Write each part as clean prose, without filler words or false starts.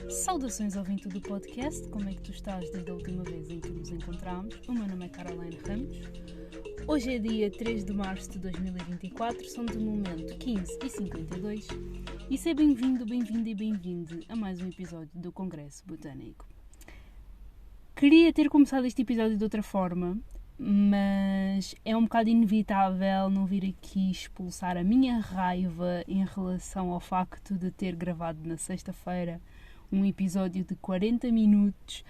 Saudações ouvinte do podcast, como é que tu estás desde a última vez em que nos encontramos? O meu nome é Caroline Ramos. Hoje é dia 3 de março de 2024, são de momento 15h52 e seja bem-vindo a mais um episódio do Congresso Botânico. Queria ter começado este episódio de outra forma, mas é um bocado inevitável não vir aqui expulsar a minha raiva em relação ao facto de ter gravado na sexta-feira um episódio de 40 minutos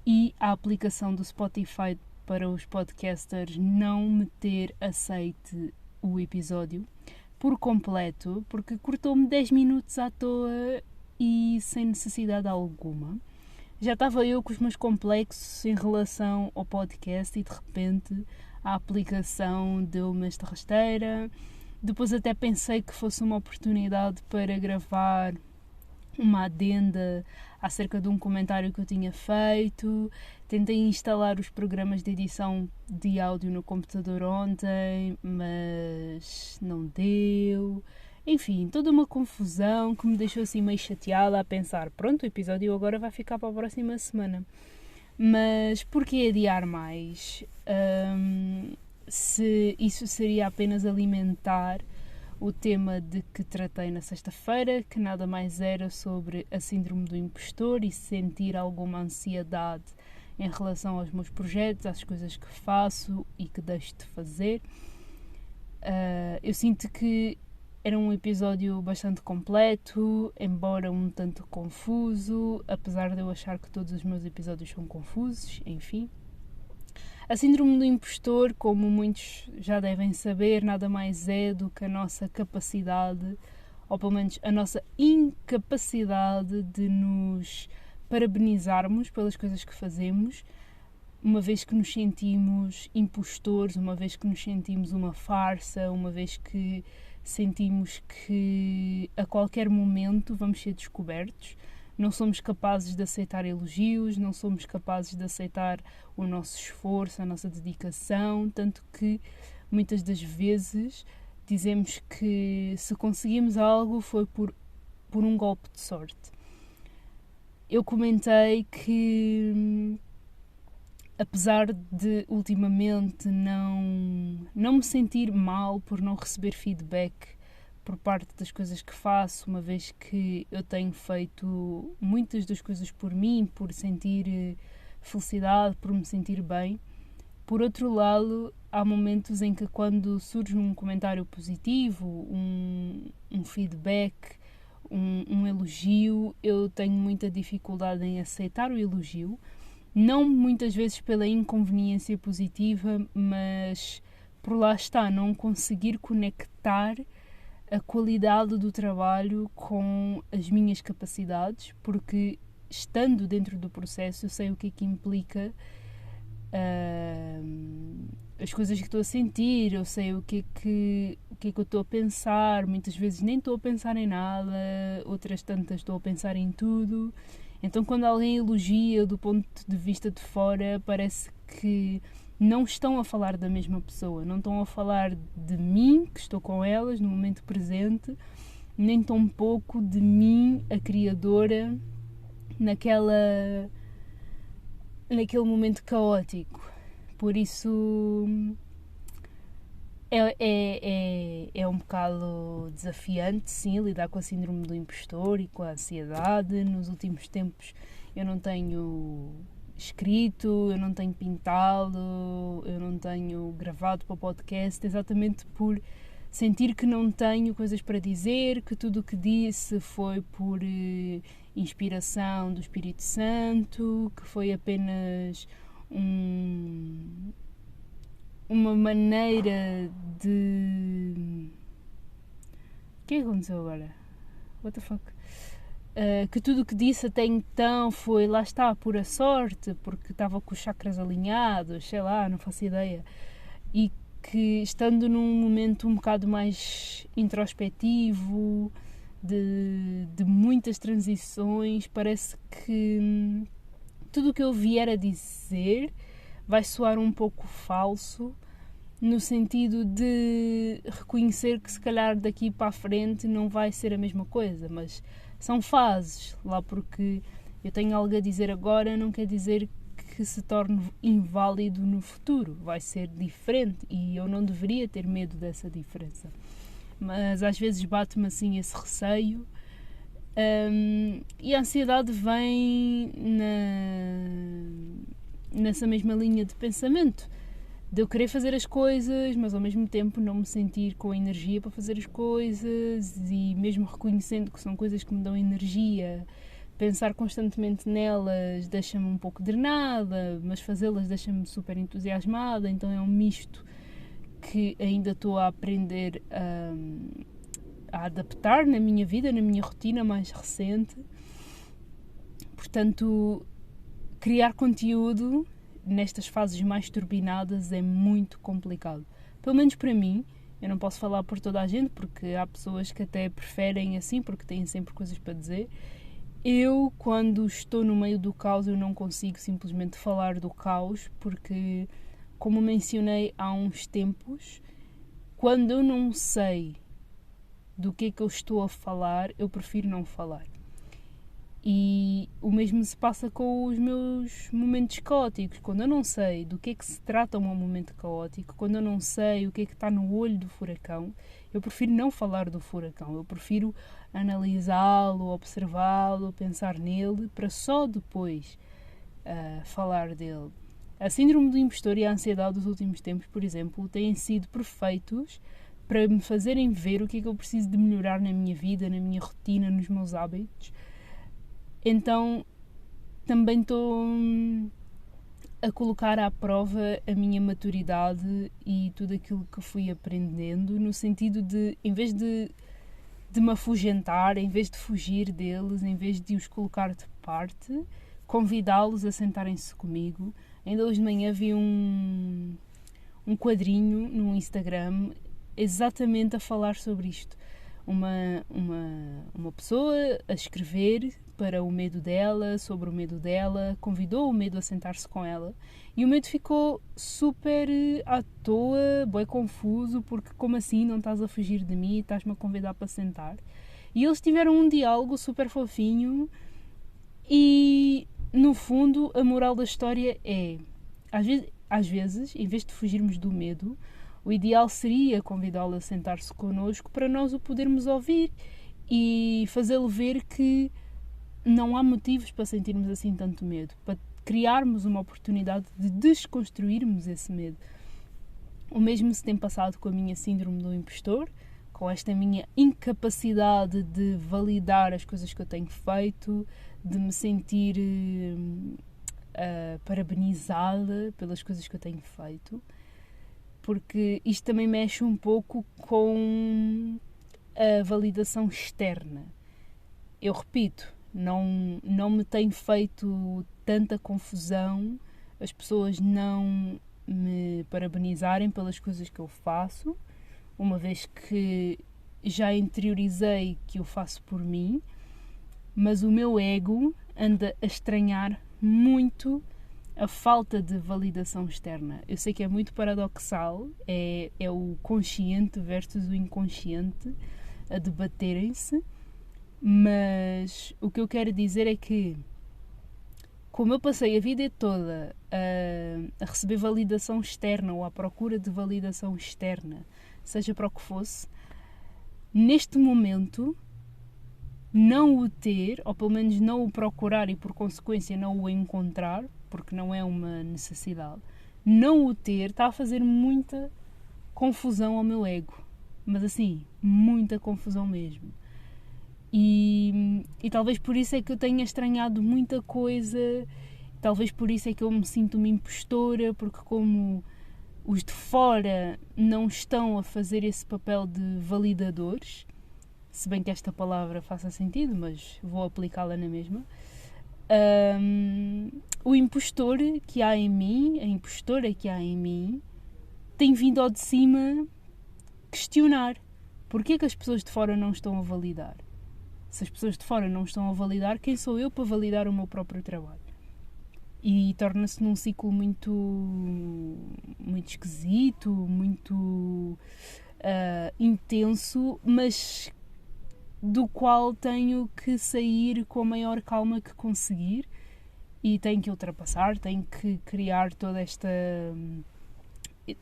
e a aplicação do Spotify para os podcasters não me ter aceite o episódio por completo, porque cortou-me 10 minutos à toa e sem necessidade alguma. Já estava eu com os meus complexos em relação ao podcast e de repente a aplicação deu-me esta rasteira. Depois até pensei que fosse uma oportunidade para gravar uma adenda acerca de um comentário que eu tinha feito. Tentei instalar os programas de edição de áudio no computador ontem, mas não deu. Enfim, toda uma confusão que me deixou assim meio chateada a pensar, pronto, o episódio agora vai ficar para a próxima semana. Mas porquê adiar mais? Se isso seria apenas alimentar o tema de que tratei na sexta-feira, que nada mais era sobre a síndrome do impostor e sentir alguma ansiedade em relação aos meus projetos, às coisas que faço e que deixo de fazer. Eu sinto que era um episódio bastante completo, embora um tanto confuso, apesar de eu achar que todos os meus episódios são confusos, enfim. A síndrome do impostor, como muitos já devem saber, nada mais é do que a nossa capacidade, ou pelo menos a nossa incapacidade de nos parabenizarmos pelas coisas que fazemos, uma vez que nos sentimos impostores, uma vez que nos sentimos uma farsa, uma vez que sentimos que a qualquer momento vamos ser descobertos. Não somos capazes de aceitar elogios, não somos capazes de aceitar o nosso esforço, a nossa dedicação, tanto que muitas das vezes dizemos que se conseguimos algo foi por um golpe de sorte. Eu comentei que, apesar de ultimamente não me sentir mal por não receber feedback por parte das coisas que faço, uma vez que eu tenho feito muitas das coisas por mim, por sentir felicidade, por me sentir bem. Por outro lado, há momentos em que quando surge um comentário positivo, um feedback, um elogio, eu tenho muita dificuldade em aceitar o elogio. Não muitas vezes pela inconveniência positiva, mas por lá está, não conseguir conectar a qualidade do trabalho com as minhas capacidades, porque estando dentro do processo eu sei o que é que implica as coisas que estou a sentir, eu sei o que é que eu estou a pensar. Muitas vezes nem estou a pensar em nada, outras tantas estou a pensar em tudo. Então quando alguém elogia do ponto de vista de fora, parece que não estão a falar da mesma pessoa, não estão a falar de mim, que estou com elas no momento presente, nem tão pouco de mim, a criadora, naquele momento caótico. Por isso é um bocado desafiante, sim, lidar com a síndrome do impostor e com a ansiedade. Nos últimos tempos eu não tenho escrito, eu não tenho pintado, eu não tenho gravado para o podcast, exatamente por sentir que não tenho coisas para dizer, que tudo o que disse foi por inspiração do Espírito Santo, que foi apenas uma maneira de... O que é que aconteceu agora? What the fuck? Que tudo o que disse até então foi, lá está, pura sorte, porque estava com os chakras alinhados, sei lá, não faço ideia. E que estando num momento um bocado mais introspectivo, de muitas transições, parece que tudo o que eu vier a dizer vai soar um pouco falso, no sentido de reconhecer que se calhar daqui para a frente não vai ser a mesma coisa, mas são fases, lá porque Eu tenho algo a dizer agora, não quer dizer que se torne inválido no futuro. Vai ser diferente e eu não deveria ter medo dessa diferença. Mas às vezes bate-me assim esse receio, e a ansiedade vem nessa mesma linha de pensamento, de eu querer fazer as coisas, mas ao mesmo tempo não me sentir com energia para fazer as coisas, e mesmo reconhecendo que são coisas que me dão energia, pensar constantemente nelas deixa-me um pouco drenada, mas fazê-las deixa-me super entusiasmada. Então é um misto que ainda estou a aprender a adaptar na minha vida, na minha rotina mais recente. Portanto, criar conteúdo nestas fases mais turbinadas é muito complicado. Pelo menos para mim. Eu não posso falar por toda a gente, porque há pessoas que até preferem assim, porque têm sempre coisas para dizer. Eu, quando estou no meio do caos, eu não consigo simplesmente falar do caos, porque, como mencionei há uns tempos, quando eu não sei do que é que eu estou a falar, eu prefiro não falar. E o mesmo se passa com os meus momentos caóticos. Quando eu não sei do que é que se trata um momento caótico, quando eu não sei o que é que está no olho do furacão, eu prefiro não falar do furacão. Eu prefiro analisá-lo, observá-lo, pensar nele, para só depois falar dele. A síndrome do impostor e a ansiedade dos últimos tempos, por exemplo, têm sido perfeitos para me fazerem ver o que é que eu preciso de melhorar na minha vida, na minha rotina, nos meus hábitos. Então, também estou a colocar à prova a minha maturidade e tudo aquilo que fui aprendendo, no sentido de, em vez de me afugentar, em vez de fugir deles, em vez de os colocar de parte, convidá-los a sentarem-se comigo. Ainda hoje de manhã vi um quadrinho no Instagram exatamente a falar sobre isto. Uma pessoa a escrever para o medo dela, sobre o medo dela, convidou o medo a sentar-se com ela, e o medo ficou super à toa, bué confuso, porque como assim não estás a fugir de mim e estás-me a convidar para sentar? E eles tiveram um diálogo super fofinho e, no fundo, a moral da história é, às vezes, em vez de fugirmos do medo, o ideal seria convidá-lo a sentar-se connosco para nós o podermos ouvir e fazê-lo ver que não há motivos para sentirmos assim tanto medo, para criarmos uma oportunidade de desconstruirmos esse medo. O mesmo se tem passado com a minha síndrome do impostor, com esta minha incapacidade de validar as coisas que eu tenho feito, de me sentir parabenizada pelas coisas que eu tenho feito, porque isto também mexe um pouco com a validação externa. Eu repito, não me tem feito tanta confusão as pessoas não me parabenizarem pelas coisas que eu faço, uma vez que já interiorizei que eu faço por mim, mas o meu ego anda a estranhar muito a falta de validação externa. Eu sei que é muito paradoxal, é o consciente versus o inconsciente a debaterem-se, mas o que eu quero dizer é que, como eu passei a vida toda a receber validação externa ou à procura de validação externa, seja para o que fosse, neste momento, não o ter, ou pelo menos não o procurar e por consequência não o encontrar, porque não é uma necessidade, não o ter está a fazer muita confusão ao meu ego. Mas assim, muita confusão mesmo. E talvez por isso é que eu tenha estranhado muita coisa, talvez por isso é que eu me sinto uma impostora, porque como os de fora não estão a fazer esse papel de validadores, se bem que esta palavra faça sentido, mas vou aplicá-la na mesma, o impostor que há em mim, a impostora que há em mim, tem vindo ao de cima questionar porque é que as pessoas de fora não estão a validar. Se as pessoas de fora não estão a validar, quem sou eu para validar o meu próprio trabalho? E torna-se num ciclo muito esquisito, muito intenso, mas do qual tenho que sair com a maior calma que conseguir e tenho que ultrapassar, tenho que criar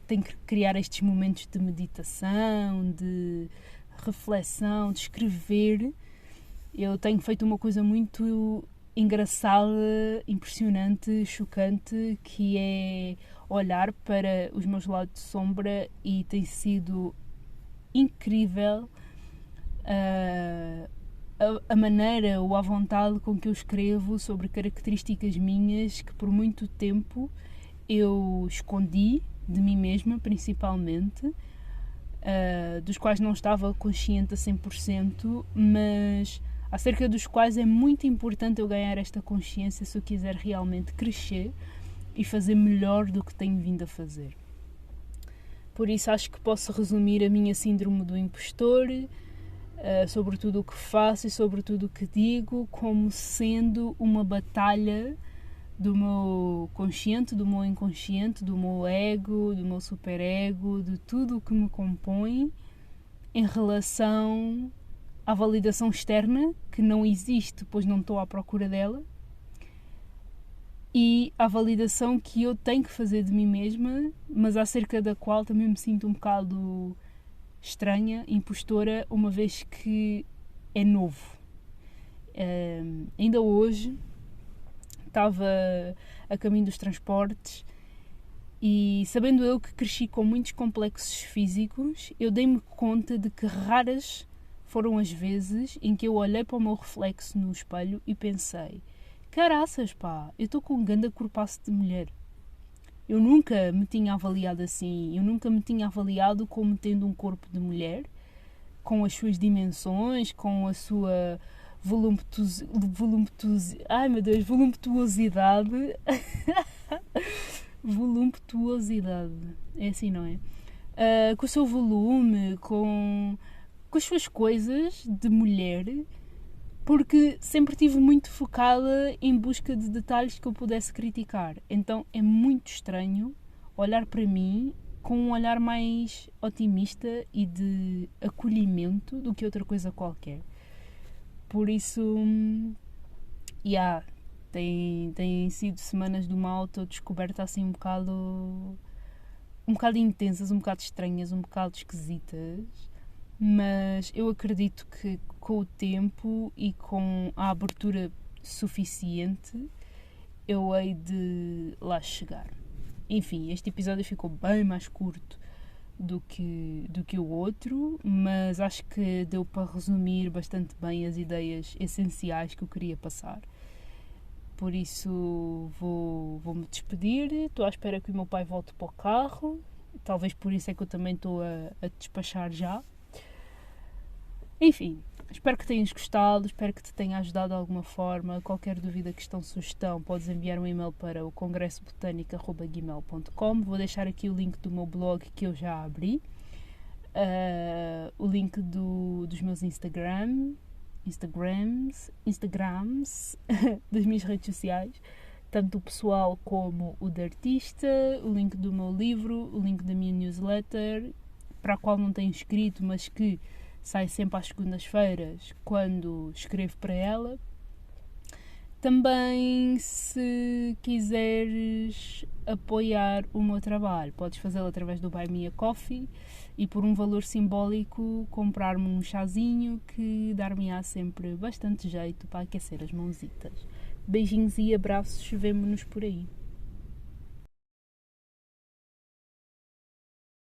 tenho que criar estes momentos de meditação, de reflexão, de escrever. Eu tenho feito uma coisa muito engraçada, impressionante, chocante, que é olhar para os meus lados de sombra, e tem sido incrível a maneira ou a vontade com que eu escrevo sobre características minhas que por muito tempo eu escondi de mim mesma, principalmente, dos quais não estava consciente a 100%, mas acerca dos quais é muito importante eu ganhar esta consciência se eu quiser realmente crescer e fazer melhor do que tenho vindo a fazer. Por isso acho que posso resumir a minha síndrome do impostor, sobre tudo o que faço e sobre tudo o que digo, como sendo uma batalha do meu consciente, do meu inconsciente, do meu ego, do meu superego, de tudo o que me compõe em relação à validação externa, que não existe, pois não estou à procura dela, e à validação que eu tenho que fazer de mim mesma, mas acerca da qual também me sinto um bocado estranha, impostora, uma vez que é novo. Ainda hoje estava a caminho dos transportes e, sabendo eu que cresci com muitos complexos físicos, eu dei-me conta de que raras foram as vezes em que eu olhei para o meu reflexo no espelho e pensei: caraças, pá, eu estou com um ganda corpaço de mulher. Eu nunca me tinha avaliado assim, eu nunca me tinha avaliado como tendo um corpo de mulher, com as suas dimensões, com a sua voluptuosidade. Voluptuosidade, é assim, não é? Com o seu volume, com as suas coisas de mulher, porque sempre estive muito focada em busca de detalhes que eu pudesse criticar. Então é muito estranho olhar para mim com um olhar mais otimista e de acolhimento do que outra coisa qualquer. Por isso, tem sido semanas de uma autodescoberta assim um bocado intensas, um bocado estranhas, um bocado esquisitas, mas eu acredito que com o tempo e com a abertura suficiente eu hei de lá chegar. Enfim, este episódio ficou bem mais curto do que o outro, mas acho que deu para resumir bastante bem as ideias essenciais que eu queria passar. Por isso vou-me despedir. Estou à espera que o meu pai volte para o carro. Talvez por isso é que eu também estou a despachar já. Enfim, espero que tenhas gostado, espero que te tenha ajudado de alguma forma. Qualquer dúvida, questão, sugestão, podes enviar um e-mail para o congressobotânica@gmail.com. Vou deixar aqui o link do meu blog que eu já abri, o link dos meus Instagrams, das minhas redes sociais, tanto o pessoal como o da artista, o link do meu livro, o link da minha newsletter, para a qual não tenho escrito, mas que sai sempre às segundas-feiras quando escrevo para ela. Também, se quiseres apoiar o meu trabalho, podes fazê-lo através do Buy Me a Coffee e, por um valor simbólico, comprar-me um chazinho que dar-me-á sempre bastante jeito para aquecer as mãozitas. Beijinhos e abraços, vemo-nos por aí.